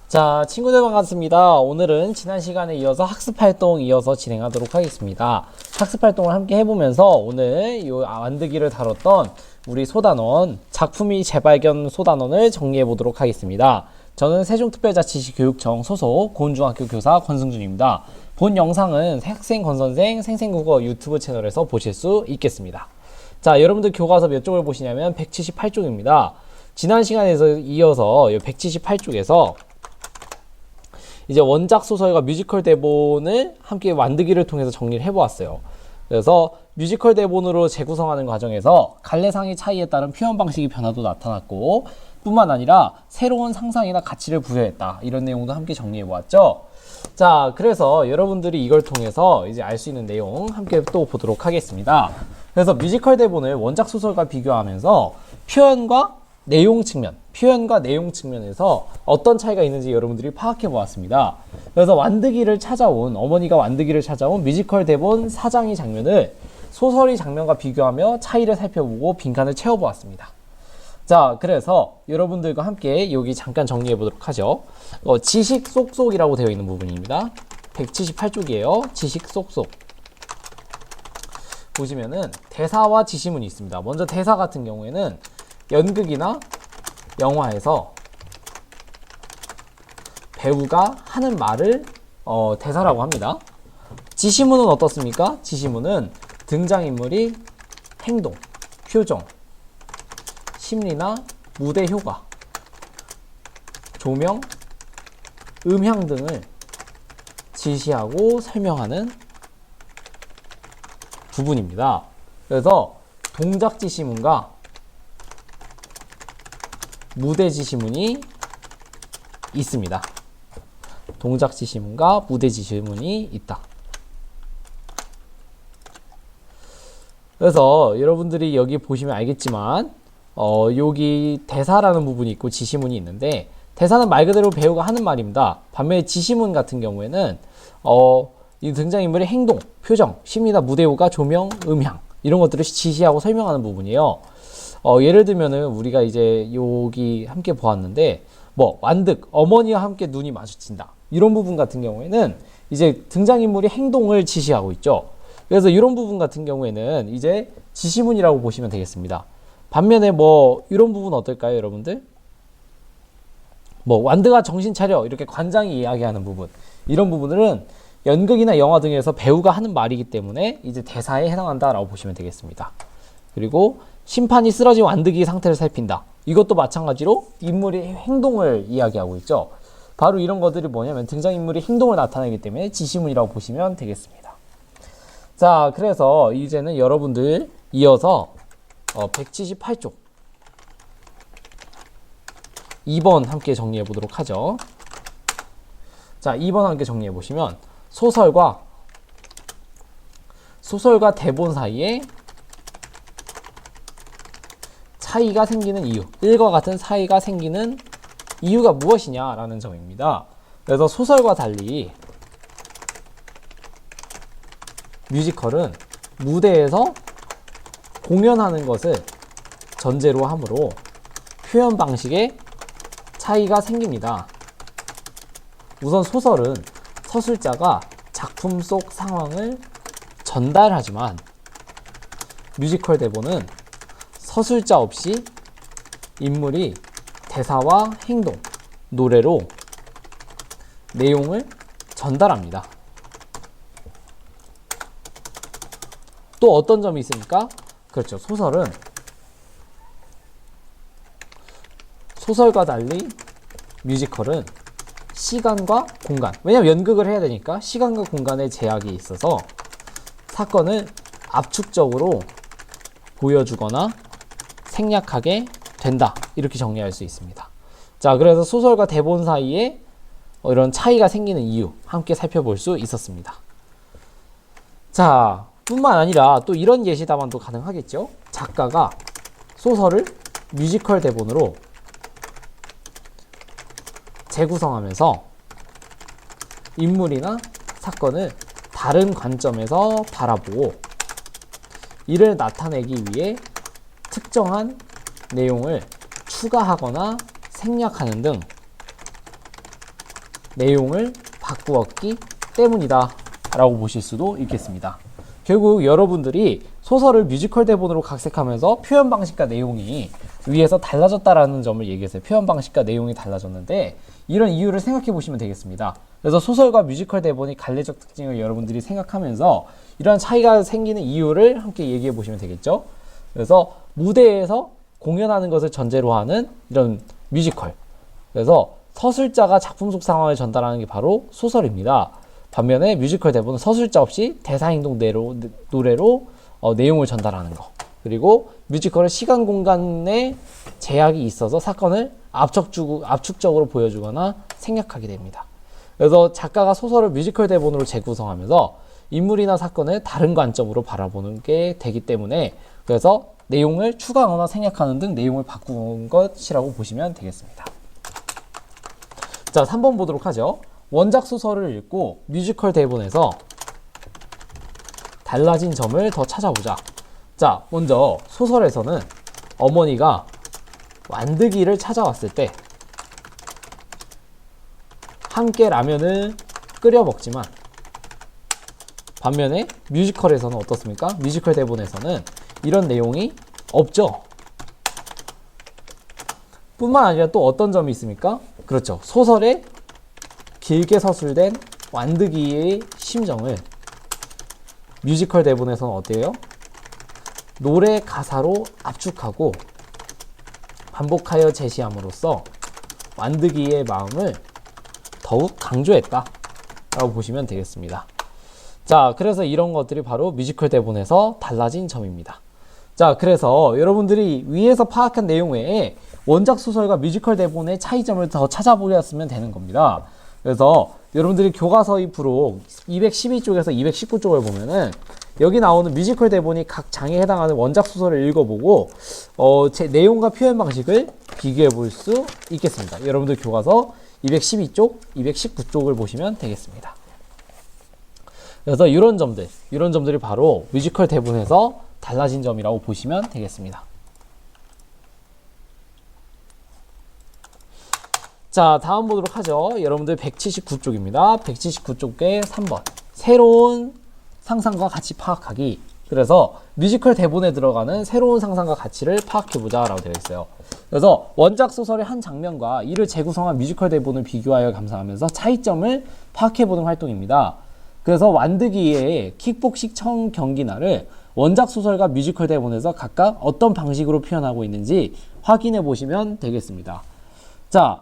자, 친구들 반갑습니다. 오늘은 지난 시간에 이어서 학습활동 이어서 진행하도록 하겠습니다. 학습활동을 함께 해보면서 오늘 이 완드기를 다뤘던 우리 소단원, 작품이 재발견 소단원을 정리해보도록 하겠습니다. 저는 세종특별자치시교육청 소속 고운중학교 교사 권승준입니다. 본 영상은 학생 권선생 생생국어 유튜브 채널에서 보실 수 있겠습니다. 자, 여러분들 교과서 몇 쪽을 보시냐면 178쪽입니다. 지난 시간에서 이어서 178쪽에서 이제 원작 소설과 뮤지컬 대본을 함께 완드기를 통해서 정리를 해보았어요. 그래서 뮤지컬 대본으로 재구성하는 과정에서 갈래상의 차이에 따른 표현 방식의 변화도 나타났고 뿐만 아니라 새로운 상상이나 가치를 부여했다. 이런 내용도 함께 정리해보았죠. 자, 그래서 여러분들이 이걸 통해서 이제 알 수 있는 내용 함께 또 보도록 하겠습니다. 그래서 뮤지컬 대본을 원작 소설과 비교하면서 표현과 내용 측면에서 어떤 차이가 있는지 여러분들이 파악해 보았습니다. 그래서 어머니가 완드기를 찾아온 뮤지컬 대본 4장의 장면을 소설의 장면과 비교하며 차이를 살펴보고 빈칸을 채워보았습니다. 자, 그래서 여러분들과 함께 여기 잠깐 정리해 보도록 하죠. 지식 쏙쏙이라고 되어 있는 부분입니다. 178쪽이에요. 지식 쏙쏙. 보시면은 대사와 지시문이 있습니다. 먼저 대사 같은 경우에는 연극이나 영화에서 배우가 하는 말을 대사라고 합니다. 지시문은 어떻습니까? 지시문은 등장인물이 행동, 표정, 심리나 무대 효과, 조명, 음향 등을 지시하고 설명하는 부분입니다. 그래서 동작 지시문과 무대 지시문이 있습니다. 동작 지시문과 무대 지시문이 있다. 그래서 여러분들이 여기 보시면 알겠지만 여기 대사라는 부분이 있고 지시문이 있는데 대사는 말 그대로 배우가 하는 말입니다. 반면에 지시문 같은 경우에는 이 등장인물의 행동, 표정, 심리나 무대 효과, 조명, 음향 이런 것들을 지시하고 설명하는 부분이에요. 예를 들면은 우리가 이제 여기 함께 보았는데 완득 어머니와 함께 눈이 마주친다 이런 부분 같은 경우에는 이제 등장인물이 행동을 지시하고 있죠. 그래서 이런 부분 같은 경우에는 이제 지시문이라고 보시면 되겠습니다. 반면에 이런 부분 어떨까요, 여러분들? 완드가 정신 차려 이렇게 관장이 이야기하는 부분 이런 부분들은 연극이나 영화 등에서 배우가 하는 말이기 때문에 이제 대사에 해당한다라고 보시면 되겠습니다. 그리고 심판이 쓰러진 완드기 상태를 살핀다. 이것도 마찬가지로 인물의 행동을 이야기하고 있죠. 바로 이런 것들이 뭐냐면 등장인물의 행동을 나타내기 때문에 지시문이라고 보시면 되겠습니다. 자, 그래서 이제는 여러분들 이어서 178쪽 2번 함께 정리해 보도록 하죠. 자, 2번 함께 정리해 보시면 소설과 대본 사이에 차이가 생기는 이유, 1과 같은 차이가 생기는 이유가 무엇이냐라는 점입니다. 그래서 소설과 달리 뮤지컬은 무대에서 공연하는 것을 전제로 하므로 표현 방식에 차이가 생깁니다. 우선 소설은 서술자가 작품 속 상황을 전달하지만 뮤지컬 대본은 서술자 없이 인물이 대사와 행동, 노래로 내용을 전달합니다. 또 어떤 점이 있습니까? 그렇죠. 소설과 달리 뮤지컬은 시간과 공간, 왜냐면 연극을 해야 되니까 시간과 공간의 제약이 있어서 사건을 압축적으로 보여주거나 생략하게 된다. 이렇게 정리할 수 있습니다. 자, 그래서 소설과 대본 사이에 이런 차이가 생기는 이유 함께 살펴볼 수 있었습니다. 자, 뿐만 아니라 또 이런 예시 답안도 가능하겠죠. 작가가 소설을 뮤지컬 대본으로 재구성하면서 인물이나 사건을 다른 관점에서 바라보고 이를 나타내기 위해 특정한 내용을 추가하거나 생략하는 등 내용을 바꾸었기 때문이다 라고 보실 수도 있겠습니다. 결국 여러분들이 소설을 뮤지컬 대본으로 각색하면서 표현 방식과 내용이 위에서 달라졌다라는 점을 얘기했어요. 표현 방식과 내용이 달라졌는데 이런 이유를 생각해 보시면 되겠습니다. 그래서 소설과 뮤지컬 대본이 갈래적 특징을 여러분들이 생각하면서 이런 차이가 생기는 이유를 함께 얘기해 보시면 되겠죠. 그래서 무대에서 공연하는 것을 전제로 하는 이런 뮤지컬. 그래서 서술자가 작품 속 상황을 전달하는 게 바로 소설입니다. 반면에 뮤지컬 대본은 서술자 없이 대사, 행동, 노래로 내용을 전달하는 거. 그리고 뮤지컬은 시간, 공간에 제약이 있어서 사건을 압축적으로 보여주거나 생략하게 됩니다. 그래서 작가가 소설을 뮤지컬 대본으로 재구성하면서 인물이나 사건을 다른 관점으로 바라보는 게 되기 때문에 그래서 내용을 추가하거나 생략하는 등 내용을 바꾼 것이라고 보시면 되겠습니다. 자, 3번 보도록 하죠. 원작 소설을 읽고 뮤지컬 대본에서 달라진 점을 더 찾아보자. 자, 먼저 소설에서는 어머니가 완득이를 찾아왔을 때 함께 라면을 끓여 먹지만 반면에 뮤지컬에서는 어떻습니까? 뮤지컬 대본에서는 이런 내용이 없죠. 뿐만 아니라 또 어떤 점이 있습니까? 그렇죠. 소설에 길게 서술된 완득이의 심정을 뮤지컬 대본에서는 어때요? 노래 가사로 압축하고 반복하여 제시함으로써 완득이의 마음을 더욱 강조했다 라고 보시면 되겠습니다. 자, 그래서 이런 것들이 바로 뮤지컬 대본에서 달라진 점입니다. 자, 그래서 여러분들이 위에서 파악한 내용 외에 원작 소설과 뮤지컬 대본의 차이점을 더 찾아보셨으면 되는 겁니다. 그래서 여러분들이 교과서의 부록 212쪽에서 219쪽을 보면은 여기 나오는 뮤지컬 대본이 각 장에 해당하는 원작 소설을 읽어보고 제 내용과 표현 방식을 비교해 볼 수 있겠습니다. 여러분들 교과서 212쪽, 219쪽을 보시면 되겠습니다. 그래서 이런 점들이 바로 뮤지컬 대본에서 달라진 점이라고 보시면 되겠습니다. 자, 다음 보도록 하죠. 여러분들 179쪽입니다. 179쪽에 3번. 새로운 상상과 가치 파악하기. 그래서 뮤지컬 대본에 들어가는 새로운 상상과 가치를 파악해보자 라고 되어 있어요. 그래서 원작 소설의 한 장면과 이를 재구성한 뮤지컬 대본을 비교하여 감상하면서 차이점을 파악해보는 활동입니다. 그래서 완득이의 킥복식 청 경기나를 원작 소설과 뮤지컬 대본에서 각각 어떤 방식으로 표현하고 있는지 확인해 보시면 되겠습니다. 자,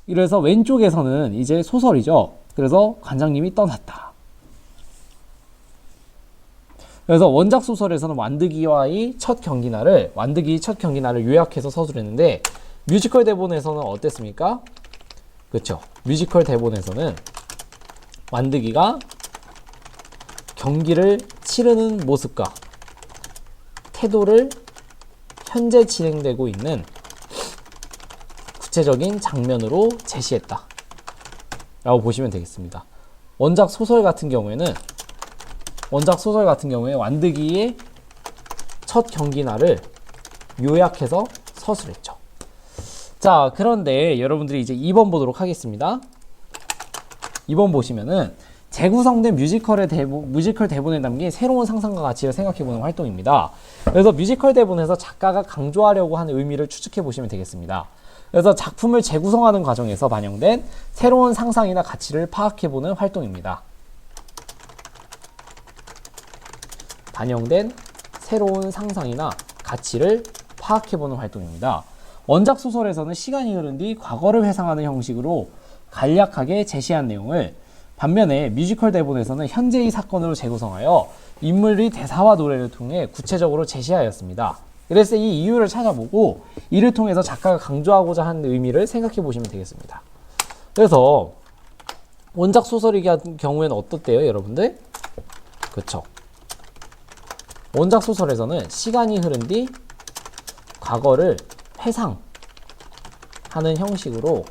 이래서 왼쪽에서는 이제 소설이죠. 그래서 관장님이 떠났다. 그래서 원작 소설에서는 완득이의 첫 경기나를 요약해서 서술했는데 뮤지컬 대본에서는 어땠습니까? 그렇죠. 뮤지컬 대본에서는 완득이가 경기를 치르는 모습과 태도를 현재 진행되고 있는 구체적인 장면으로 제시했다 라고 보시면 되겠습니다. 원작 소설 같은 경우에 완득이의 첫 경기날을 요약해서 서술했죠. 자, 그런데 여러분들이 이제 2번 보도록 하겠습니다. 2번 보시면은 재구성된 뮤지컬 대본에 담긴 새로운 상상과 가치를 생각해보는 활동입니다. 그래서 뮤지컬 대본에서 작가가 강조하려고 하는 의미를 추측해 보시면 되겠습니다. 그래서 작품을 재구성하는 과정에서 반영된 새로운 상상이나 가치를 파악해보는 활동입니다. 반영된 새로운 상상이나 가치를 파악해보는 활동입니다. 원작 소설에서는 시간이 흐른 뒤 과거를 회상하는 형식으로 간략하게 제시한 내용을 반면에 뮤지컬 대본에서는 현재의 사건으로 재구성하여 인물의 대사와 노래를 통해 구체적으로 제시하였습니다. 그래서 이 이유를 찾아보고 이를 통해서 작가가 강조하고자 하는 의미를 생각해 보시면 되겠습니다. 그래서 원작 소설의 경우에는 어떻대요, 여러분들? 그렇죠. 원작 소설에서는 시간이 흐른 뒤 과거를 회상하는 형식으로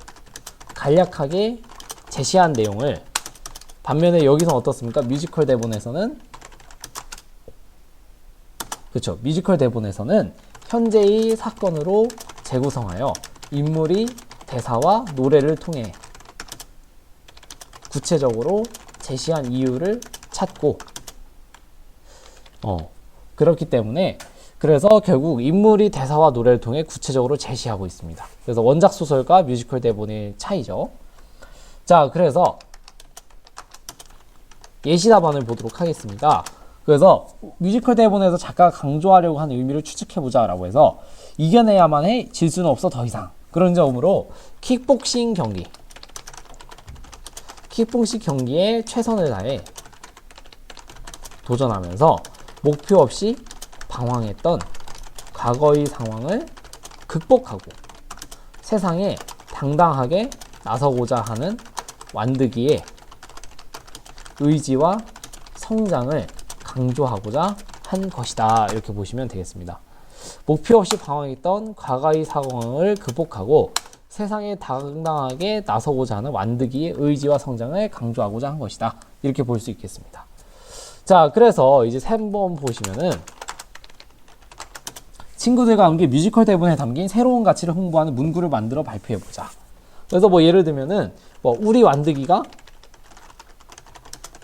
간략하게 제시한 내용을 반면에 여기서 어떻습니까? 뮤지컬 대본에서는 그렇죠. 뮤지컬 대본에서는 현재의 사건으로 재구성하여 인물이 대사와 노래를 통해 구체적으로 제시한 이유를 찾고 그렇기 때문에 그래서 결국 인물이 대사와 노래를 통해 구체적으로 제시하고 있습니다. 그래서 원작 소설과 뮤지컬 대본의 차이죠. 자, 그래서 예시 답안을 보도록 하겠습니다. 그래서 뮤지컬 대본에서 작가가 강조하려고 하는 의미를 추측해보자 라고 해서 이겨내야만 해, 질 수는 없어 더 이상. 그런 점으로 킥복싱 경기에 최선을 다해 도전하면서 목표 없이 방황했던 과거의 상황을 극복하고 세상에 당당하게 나서고자 하는 완득이의 의지와 성장을 강조하고자 한 것이다. 이렇게 보시면 되겠습니다. 목표 없이 방황했던 과거의 상황을 극복하고 세상에 당당하게 나서고자 하는 완득이의 의지와 성장을 강조하고자 한 것이다. 이렇게 볼 수 있겠습니다. 자, 그래서 이제 3번 보시면은 친구들과 함께 뮤지컬 대본에 담긴 새로운 가치를 홍보하는 문구를 만들어 발표해보자. 그래서 뭐 예를 들면은 우리 완득이가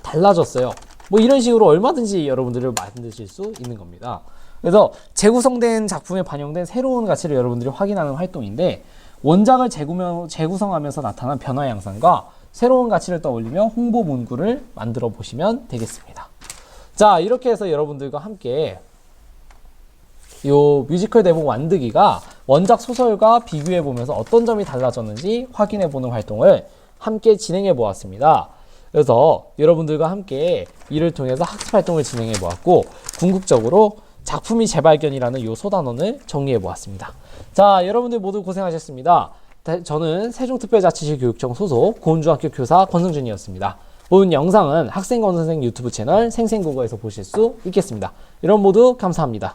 달라졌어요. 뭐 이런 식으로 얼마든지 여러분들을 만드실 수 있는 겁니다. 그래서 재구성된 작품에 반영된 새로운 가치를 여러분들이 확인하는 활동인데 원작을 재구성하면서 나타난 변화 양상과 새로운 가치를 떠올리며 홍보 문구를 만들어 보시면 되겠습니다. 자, 이렇게 해서 여러분들과 함께 요 뮤지컬 대본 완득이가 원작 소설과 비교해 보면서 어떤 점이 달라졌는지 확인해 보는 활동을 함께 진행해 보았습니다. 그래서 여러분들과 함께 이를 통해서 학습 활동을 진행해 보았고 궁극적으로 작품이 재발견이라는 요 소단원을 정리해 보았습니다. 자, 여러분들 모두 고생하셨습니다. 저는 세종특별자치시 교육청 소속 고운중학교 교사 권승준이었습니다. 본 영상은 학생권선생 유튜브 채널 생생국어에서 보실 수 있겠습니다. 여러분 모두 감사합니다.